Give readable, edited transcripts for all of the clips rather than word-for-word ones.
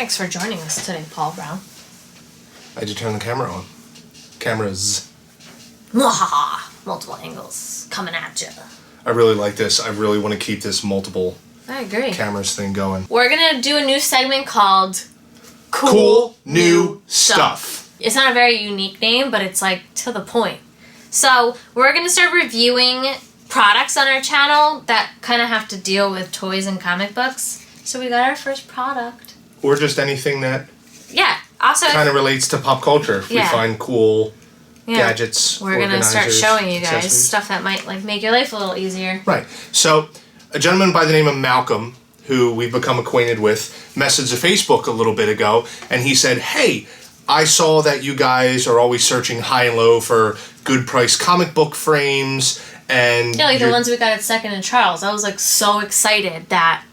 Thanks for joining us today, Paul Brown. I just turned the camera on. Cameras. Mwahaha! Multiple angles coming at you. I really like this. I really want to keep this multiple I agree. cameras thing going. We're gonna do a new segment called Cool New Stuff. It's not a very unique name, but it's like to the point. So we're gonna start reviewing products on our channel that kind of have to deal with toys and comic books. So we got our first product. Or just anything that Also kind of relates to pop culture. If we find cool gadgets, we're gonna start showing you guys accessories. stuff that might like make your life a little easier. Right. So a gentleman by the name of Malcolm, who we've become acquainted with, messaged Facebook a little bit ago, and he said, "Hey, I saw that you guys are always searching high and low for good price comic book frames, and Yeah, like the ones we got at Second and Charles. I was like so excited that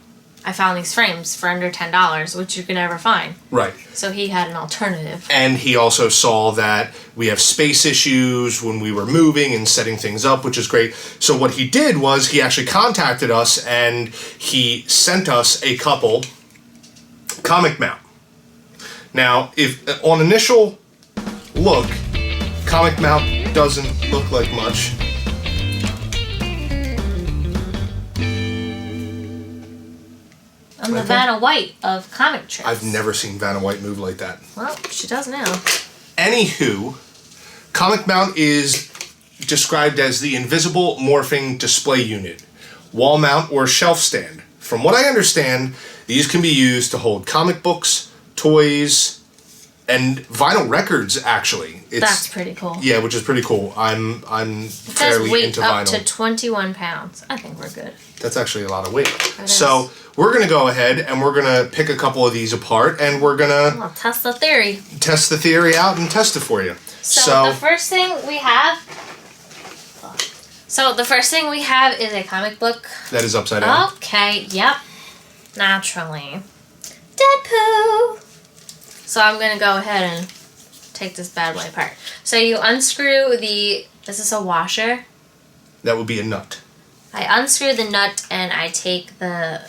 I found these frames for under $10, which you can never find. Right. So he had an alternative. And he also saw that we have space issues when we were moving and setting things up, which is great. So what he did was he actually contacted us and he sent us a couple comic mount. Now, if on initial look, comic mount doesn't look like much. I'm the Vanna White of comic trips. I've never seen Vanna White move like that. Well, she does now. Anywho, comic mount is described as the invisible morphing display unit, wall mount or shelf stand. From what I understand, these can be used to hold comic books, toys, and vinyl records. Actually, That's pretty cool. Yeah, which is pretty cool. I'm fairly into vinyl. It vinyl. says weight up to 21 pounds. I think we're good. That's actually a lot of weight. It So we're gonna go ahead and we're gonna pick a couple of these apart, and we're gonna I'll test the theory. test the theory out and test it for you. So the first thing we have. So the first thing we have is a comic book. That is upside down. Okay. Yep. Naturally. Deadpool. So I'm gonna go ahead and take this bad boy apart. So you unscrew the. Is this a washer? That would be a nut. I unscrew the nut and I take the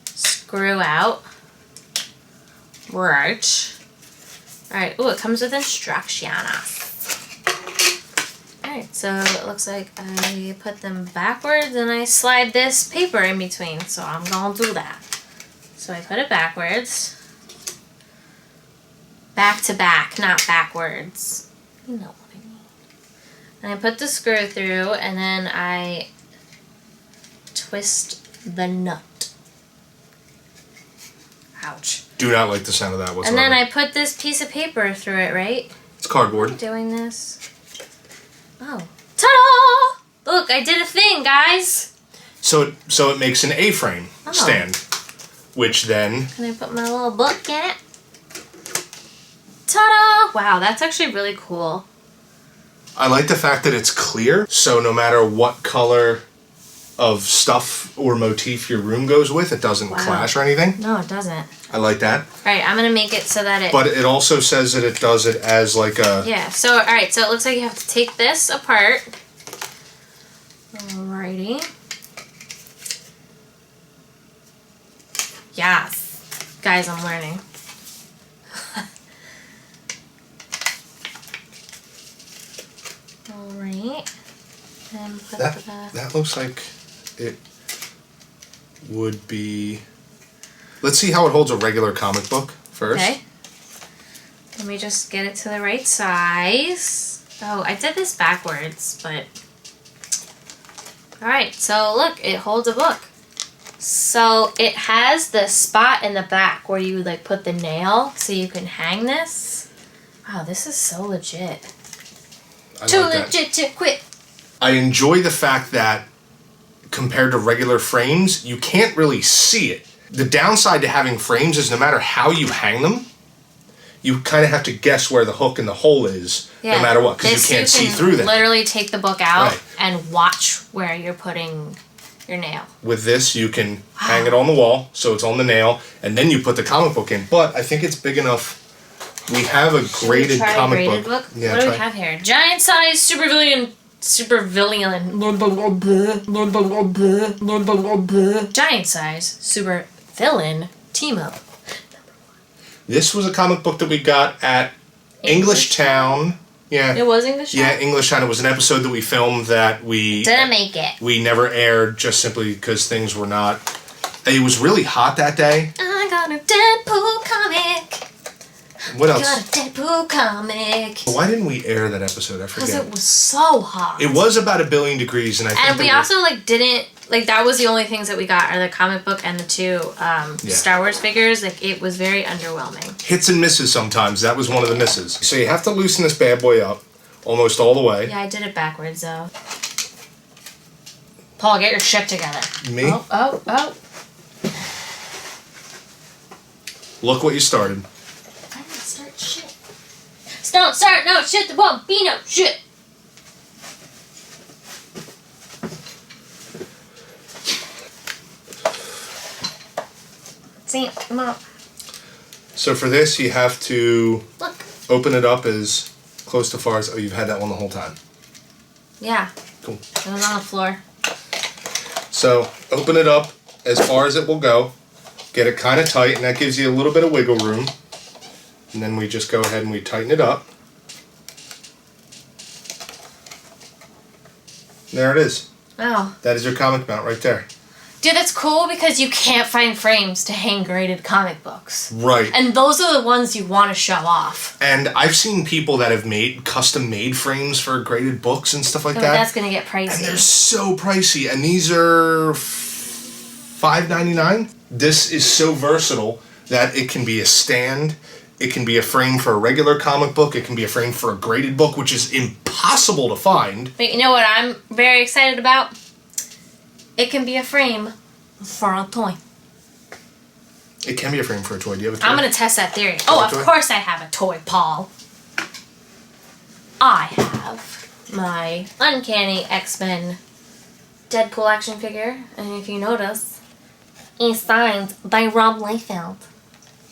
screw out. Right. Alright, ooh, it comes with instructions. Alright, so it looks like I put them backwards and I slide this paper in between. So I'm gonna do that. So I put it backwards. Back to back, not backwards. You know what I mean. And I put the screw through and then I twist the nut. Ouch. Do not like the sound of that whatsoever. And then I put this piece of paper through it, right? It's cardboard. Doing this. Oh. Ta-da! Look, I did a thing, guys. So it makes an A-frame stand, which then Can I put my little book in it? Ta-da! Wow, that's actually really cool. I like the fact that it's clear, so no matter what color of stuff or motif your room goes with, it doesn't clash or anything. No, it doesn't. I like that. Alright, I'm gonna make it so that it... But it also says that it does it as like a... Yeah, so, alright, so it looks like you have to take this apart. Alrighty. Yes. Guys, I'm learning. Alright. And put That looks like it would be... Let's see how it holds a regular comic book first. Okay. Let me just get it to the right size. Oh, I did this backwards, but... Alright, so look, it holds a book. So it has the spot in the back where you like put the nail so you can hang this. Wow, this is so legit. Too legit to quit. I enjoy the fact that compared to regular frames, you can't really see it. The downside to having frames is no matter how you hang them, you kind of have to guess where the hook and the hole is, no matter what, because you can't see through them. Literally take the book out and watch where you're putting your nail. With this, you can hang it on the wall, so it's on the nail, and then you put the comic book in. But I think it's big enough. We have a graded comic book. Yeah, what do we have here? Giant size supervillain. Giant size super villain team up. This was a comic book that we got at English Town. Yeah. It was English Town? Yeah, English Town. It was an episode that we filmed that didn't make it. We never aired just simply because things were not... It was really hot that day. I got a Deadpool comic. What else? Got a Deadpool comic. Why didn't we air that episode? I forget. Because it was so hot. It was about 1 billion degrees, and I think... And we also, like, didn't... Like, that was the only things that we got, are the comic book and the 2 Star Wars figures. Like, it was very underwhelming. Hits and misses sometimes. That was one of the misses. So you have to loosen this bad boy up almost all the way. Yeah, I did it backwards, though. Paul, get your shit together. Me? Oh. Look what you started. I didn't start shit. Don't start no shit. There won't be no shit. See, Mom. So for this, you have to Look. open it up as close to far as... Oh, you've had that one the whole time. Yeah. Cool. It was on the floor. So open it up as far as it will go. Get it kind of tight, and that gives you a little bit of wiggle room. And then we just go ahead and we tighten it up. There it is. Oh. That is your comic mount right there. Dude, that's cool because you can't find frames to hang graded comic books. Right. And those are the ones you want to show off. And I've seen people that have made custom-made frames for graded books and stuff like Oh, that. that's going to get pricey. And they're so pricey. And these are $5.99. This is so versatile that it can be a stand, it can be a frame for a regular comic book, it can be a frame for a graded book, which is impossible to find. But you know what I'm very excited about? It can be a frame for a toy. It can be a frame for a toy. Do you have a toy? I'm going to test that theory. Oh, of toy? course I have a toy, Paul. I have my Uncanny X-Men Deadpool action figure. And if you notice, he's signed by Rob Liefeld.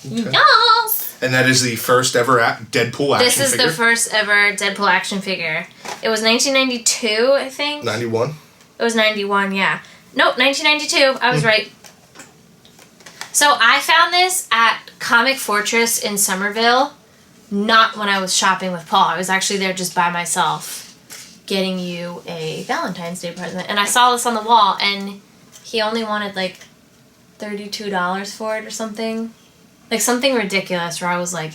Okay. Yes! And that is the first ever Deadpool action This is figure. the first ever Deadpool action figure. It was 1992, I think. 91? It was 91, yeah. Nope, 1992. I was right. So I found this at Comic Fortress in Somerville, not when I was shopping with Paul. I was actually there just by myself, getting you a Valentine's Day present. And I saw this on the wall, and he only wanted like $32 for it or something. Like something ridiculous where I was like...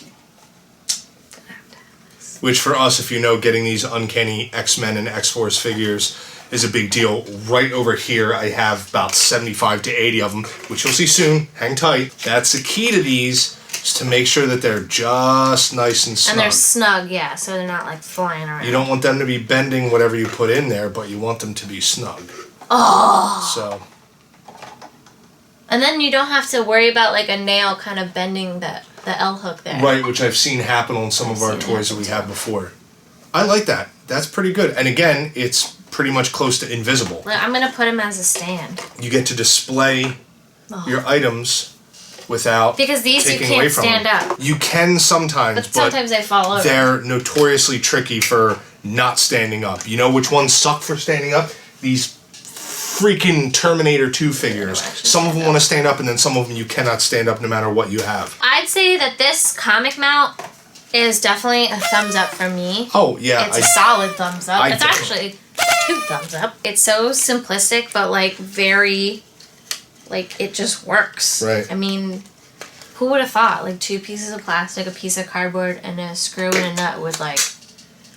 Which for us, if you know, getting these Uncanny X-Men and X-Force figures is a big deal. Right over here, I have about 75 to 80 of them, which you'll see soon. Hang tight. That's the key to these, is to make sure that they're just nice and snug. And they're snug, yeah, so they're not like flying around. You don't want them to be bending whatever you put in there, but you want them to be snug. Oh! So... And then you don't have to worry about like a nail kind of bending the L hook there. Right, which I've seen happen on some of our toys that we have before. I like that. That's pretty good. And again, it's pretty much close to invisible. I'm going to put him as a stand. You get to display your items without because these you taking away can't from stand them. up. You can sometimes, but sometimes they fall over. They're notoriously tricky for not standing up. You know which ones suck for standing up? These freaking Terminator 2 figures. Some of them want to stand up, and then some of them you cannot stand up no matter what you have. I'd say that this comic mount is definitely a thumbs up from me. Oh, yeah. It's a solid thumbs up. It's definitely. actually 2 thumbs up. It's so simplistic, but like very, like it just works. Right. I mean, who would have thought like 2 pieces of plastic, a piece of cardboard, and a screw and a nut would like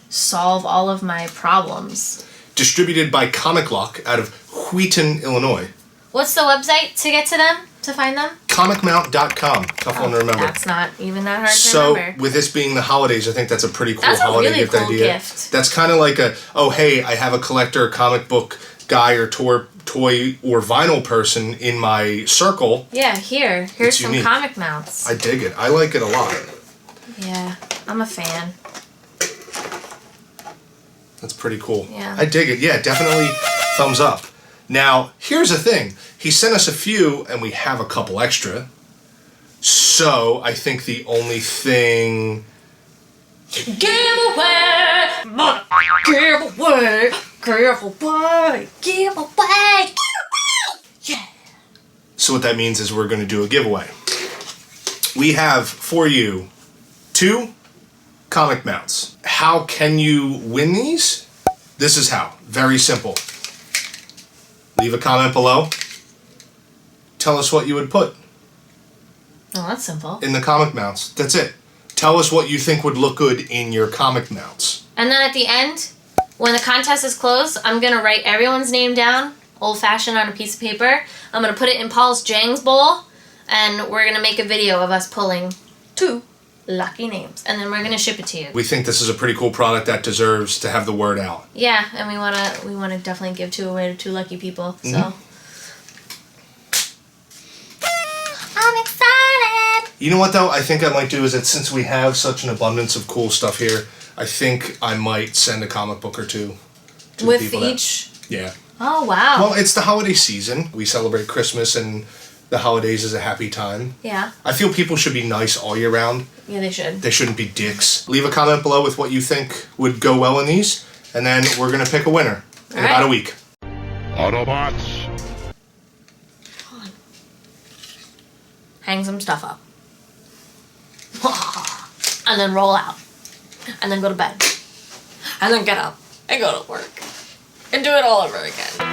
solve all of my problems. Distributed by Comic Lock out of Wheaton, Illinois. What's the website to get to them, to find them? ComicMount.com. Tough one to remember. That's not even that hard to So, remember. with this being the holidays, I think that's a pretty cool That's a holiday really gift cool idea. gift. That's kind of like a, oh, hey, I have a collector, comic book guy, or toy or vinyl person in my circle. Yeah, here's It's some unique. comic mounts. I dig it. I like it a lot. Yeah, I'm a fan. That's pretty cool. Yeah. I dig it. Yeah, definitely thumbs up. Now, here's the thing. He sent us a few, and we have a couple extra. So, I think the only thing... Giveaway! Giveaway! Giveaway! Giveaway! Yeah! So what that means is we're going to do a giveaway. we have for you 2 comic mounts. How can you win these? This is how. Very simple. Leave a comment below. Tell us what you would put Oh, that's simple. in the comic mounts. That's it. Tell us what you think would look good in your comic mounts. And then at the end, when the contest is closed, I'm going to write everyone's name down, old-fashioned on a piece of paper. I'm going to put it in Paul's Jang's bowl, and we're going to make a video of us pulling 2 lucky names. And then we're going to ship it to you. We think this is a pretty cool product that deserves to have the word out. Yeah, and we want to definitely give 2 away to 2 lucky people. So I'm excited. You know what though? I think I might do is that since we have such an abundance of cool stuff here, I think I might send a comic book or 2 to With the people each. Yeah. Oh wow. Well, it's the holiday season. We celebrate Christmas and the holidays is a happy time. Yeah. I feel people should be nice all year round. Yeah, they should. They shouldn't be dicks. Leave a comment below with what you think would go well in these, and then we're going to pick a winner in All about right. a week. Autobots. Hang some stuff up. And then roll out. And then go to bed. And then get up and go to work. And do it all over again.